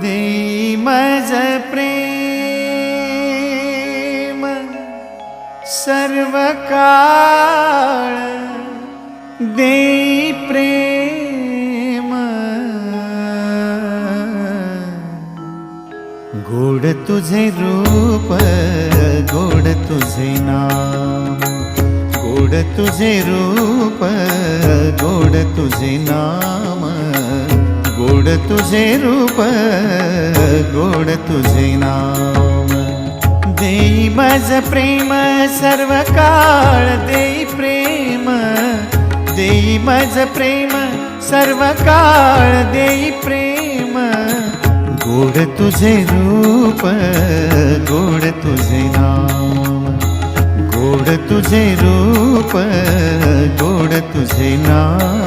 देई मज प्रेम सर्व काळ, देई प्रेम गोड तुझे रूप, गोड तुझे नाम, गोड तुझे रूप, गोड तुझे नाम, गोड तुझे रूप, गोड तुझे नाम। देई मज प्रेम सर्व काळ, देई प्रेम, देई मज प्रेम सर्व काळ, देई प्रेम गोड तुझे रूप, गोड तुझे नाम, गोड तुझे रूप, गोड तुझे नाम।